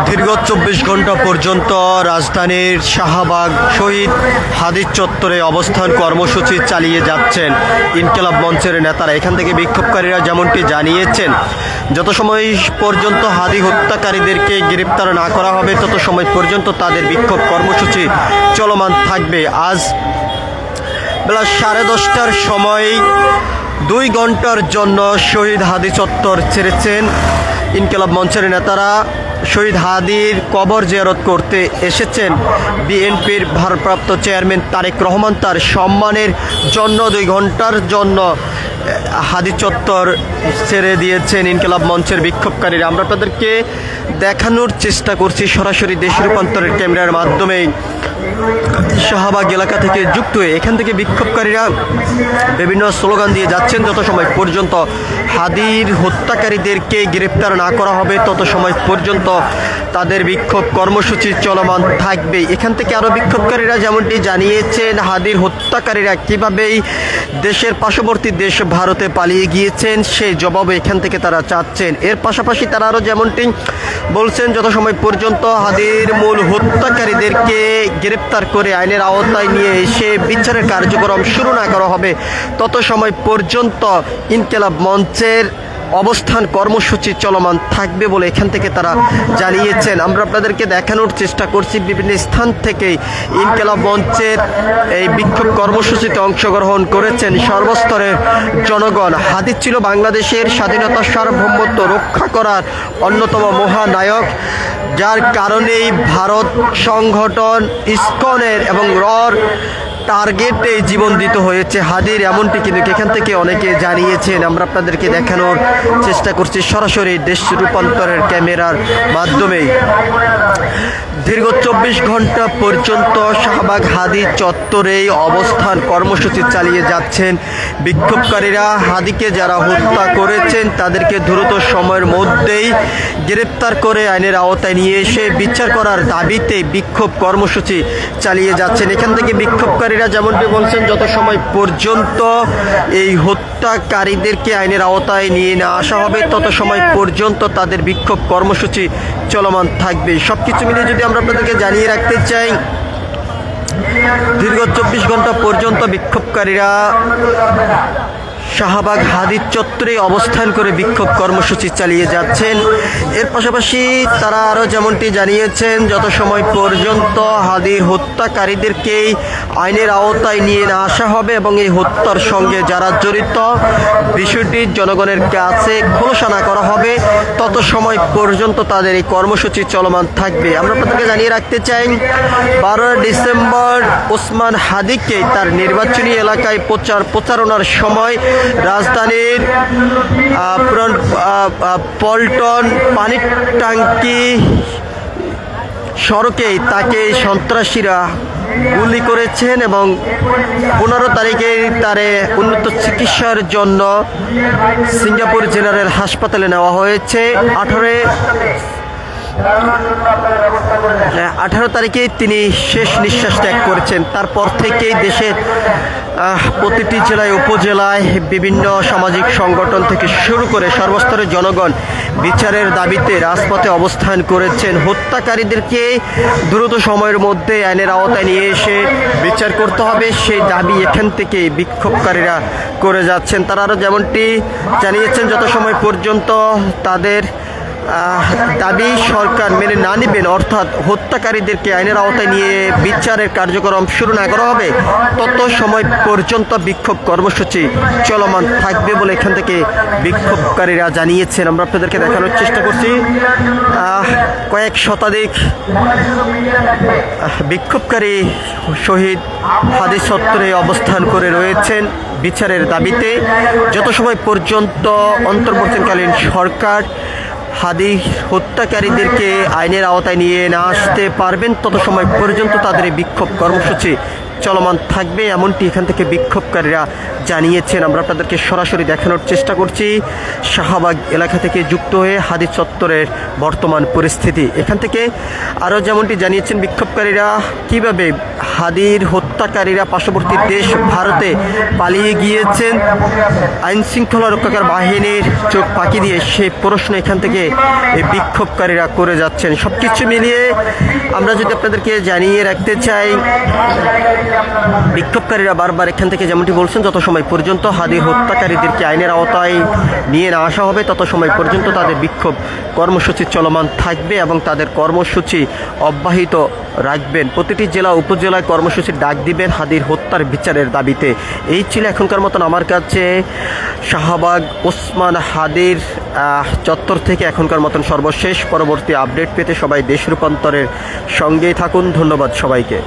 দীর্ঘ 24 ঘন্টা পর্যন্ত রাজধানীর শাহবাগ শহীদ হাদি চত্বরে অবস্থান কর্মসূচি চালিয়ে যাচ্ছেন ইনকিলাব মঞ্চের নেতারা। এখান থেকে বিক্ষোভকারীরা যেমনটি জানিয়েছেন, যত সময় পর্যন্ত হাদি হত্যাকারীদেরকে গ্রেপ্তার না করা হবে তত সময় পর্যন্ত তাদের বিক্ষোভ কর্মসূচি চলমান থাকবে। আজ বেলা 10:30টার সময় 2 ঘন্টার জন্য শহীদ হাদি চত্বর ছেড়েছেন ইনকিলাব মঞ্চের নেতারা। শহীদ হাদির কবর জিয়ারত করতে এসেছেন বিএনপির ভারপ্রাপ্ত চেয়ারম্যান তারেক রহমান। তার সম্মানের জন্য 2 ঘন্টার জন্য হাদি চত্বর ছেড়ে দিয়েছেন ইনকিলাব মঞ্চের বিক্ষোভকারীরা। আমরা আপনাদেরকে দেখানোর চেষ্টা করছি সরাসরি দেশ রূপান্তরের ক্যামেরার মাধ্যমে শাহবাগ এলাকা থেকে যুক্ত হয়ে। এখান থেকে বিক্ষোভকারীরা বিভিন্ন স্লোগান দিয়ে যাচ্ছেন, যত সময় পর্যন্ত হাদির হত্যাকারীদেরকে গ্রেপ্তার না করা হবে তত সময় পর্যন্ত তাদের বিক্ষোভ কর্মসূচি চলমান থাকবে। এখান থেকে আরও বিক্ষোভকারীরা যেমনটি জানিয়েছেন, হাদির হত্যাকারীরা কীভাবেই দেশের পার্শ্ববর্তী দেশ ভারতে পালিয়ে গিয়েছেন সেই জবাবে এখান থেকে তারা চাচ্ছেন। এর পাশাপাশি তারা আরও যেমনটি বলছেন, যত সময় পর্যন্ত হাদির মূল হত্যাকারীদেরকে গ্রেপ্তার করে আইনের আওতায় নিয়ে এসে বিচারের কার্যক্রম শুরু না করা হবে তত সময় পর্যন্ত ইনকিলাব মঞ্চের অবস্থান কর্মসূচি চলমান থাকবে বলে এখান থেকে তারা জানিয়েছেন। আমরা আপনাদেরকে দেখানোর চেষ্টা করছি বিভিন্ন স্থান থেকে ইনকিলাব মঞ্চের এই বিক্ষোভ কর্মসূচিতে অংশগ্রহণ করেছেন সর্বস্তরের জনগণ। হাদি ছিল বাংলাদেশের স্বাধীনতা সার্বভৌমত্ব রক্ষা করার অন্যতম মহানায়ক, যার কারণেই ভারত সংগঠন ইসকনের এবং রর টার্গেটে জীবন দিতে হয়েছে হাদির, এমনটি কিন্তু এখান থেকে অনেকে জানিয়েছেন। আমরা আপনাদেরকে দেখানোর চেষ্টা করছি সরাসরি দেশ রূপান্তরের ক্যামেরার মাধ্যমে। দীর্ঘ 24 ঘন্টা পর্যন্ত শাহবাগ হাদি চত্বরে অবস্থান কর্মসূচি চালিয়ে যাচ্ছেন বিক্ষোভকারীরা। হাদিকে যারা হত্যা করেছেন তাদেরকে দ্রুত সময়ের মধ্যেই গ্রেপ্তার করে আইনের আওতায় নিয়ে এসে বিচার করার দাবিতে বিক্ষোভ কর্মসূচি চালিয়ে যাচ্ছেন। এখান থেকে বিক্ষোভকারীরা যেমনটি বলছেন, যত সময় পর্যন্ত এই হত্যাকারীদেরকে আইনের আওতায় নিয়ে না আসা হবে তত সময় পর্যন্ত তাদের বিক্ষোভ কর্মসূচি চলমান থাকবে। সব কিছু মিলিয়ে যদি আমরা আপনাদেরকে জানিয়ে রাখতে চাই, দীর্ঘ 24 ঘন্টা পর্যন্ত বিক্ষোভকারীরা শাহবাগ হাদি চত্বরে অবস্থান করে বিক্ষোভ কর্মসূচি চালিয়ে যাচ্ছেন। এর পাশাপাশি তারা আরও যেমনটি জানিয়েছেন, যত সময় পর্যন্ত হাদির হত্যাকারীদেরকেই আইনের আওতায় নিয়ে না আসা হবে এবং এই হত্যার সঙ্গে যারা জড়িত বিষয়টি জনগণের কাছে খোলসা না করা হবে তত সময় পর্যন্ত তাদের এই কর্মসূচি চলমান থাকবে। আমরা আপনাদেরকে জানিয়ে রাখতে চাই, 12 ডিসেম্বর ওসমান হাদিকে তার নির্বাচনী এলাকায় প্রচারণার সময় রাজধানীর পল্টন পানির ট্যাঙ্কি সড়কে তাকে সন্ত্রাসীরা গুলি করেছেন এবং 15 তারিখে তারে উন্নত চিকিৎসার জন্য সিঙ্গাপুর জেনারেল হাসপাতালে নেওয়া হয়েছে। 18 তারিখে তিনি শেষ নিঃশ্বাস ত্যাগ করেছেন। তারপর থেকেই দেশের প্রতিটি জেলায় উপজেলায় বিভিন্ন সামাজিক সংগঠন থেকে শুরু করে সর্বস্তরের জনগণ বিচারের দাবিতে রাজপথে অবস্থান করেছেন। হত্যাকারীদেরকে দ্রুত সময়ের মধ্যে আইনের আওতায় নিয়ে এসে বিচার করতে হবে সেই দাবি এখান থেকে বিক্ষোভকারীরা করে যাচ্ছেন। তারা আরও যেমনটি জানিয়েছেন, যত সময় পর্যন্ত তাদের দাবি সরকার মেনে না নেবেন, অর্থাৎ হত্যাকারীদেরকে আইনের আওতায় নিয়ে বিচারের কার্যক্রম শুরু না করা হবে তত সময় পর্যন্ত বিক্ষোভ কর্মসূচি চলমান থাকবে বলে এখান থেকে বিক্ষোভকারীরা জানিয়েছেন। আমরা আপনাদেরকে দেখানোর চেষ্টা করছি, কয়েক শতাধিক বিক্ষোভকারী শহীদ হাদি চত্বরে অবস্থান করে রয়েছেন বিচারের দাবিতে। যত সময় পর্যন্ত অন্তর্বর্তীকালীন সরকার হাদি হত্যাকারীদেরকে আইনের আওতায় নিয়ে না আসতে পারবেন তত সময় পর্যন্ত তাদের এই বিক্ষোভ কর্মসূচি চলমান থাকবে, এমনটি এখান থেকে বিক্ষোভকারীরা জানিয়েছেন আমরা আপনাদেরকে সরাসরি দেখানোর চেষ্টা করছি। শাহবাগ এলাকা থেকে যুক্ত হয়ে হাদি চত্বরের বর্তমান পরিস্থিতি। এখান থেকে আরও যেমনটি জানিয়েছেন বিক্ষোভকারীরা কিভাবে হাদির হত্যাকারীরা পার্শ্ববর্তী দেশ ভারতে পালিয়ে গিয়েছেন, আইন শৃঙ্খলা রক্ষাকার বাহিনীর চোখ ফাঁকি দিয়ে সেই প্রশ্ন এখান থেকে এই বিক্ষোভকারীরা করে যাচ্ছেন। সব কিছু মিলিয়ে আমরা যদি আপনাদেরকে জানিয়ে রাখতে চাই, বিক্ষোভকারীরা বারবার এখান থেকে যেমনটি বলছেন যত সময় পর্যন্ত হাদির হত্যাকারীদেরকে আইনের আওতায় নিয়ে না আসা হবে তত সময় পর্যন্ত তাদের বিক্ষোভ কর্মসূচি চলমান থাকবে এবং তাদের কর্মসূচি অব্যাহত রাখবেন। প্রতিটি জেলা উপজেলায় কর্মসূচির ডাক দিবেন হাদির হত্যার বিচারের দাবিতে। এই ছিল এখনকার মতন আমার কাছে শাহবাগ ওসমান হাদির চত্বর থেকে এখনকার মতন সর্বশেষ। পরবর্তী আপডেট পেতে সবাই দেশ রূপান্তরের সঙ্গেই থাকুন। ধন্যবাদ সবাইকে।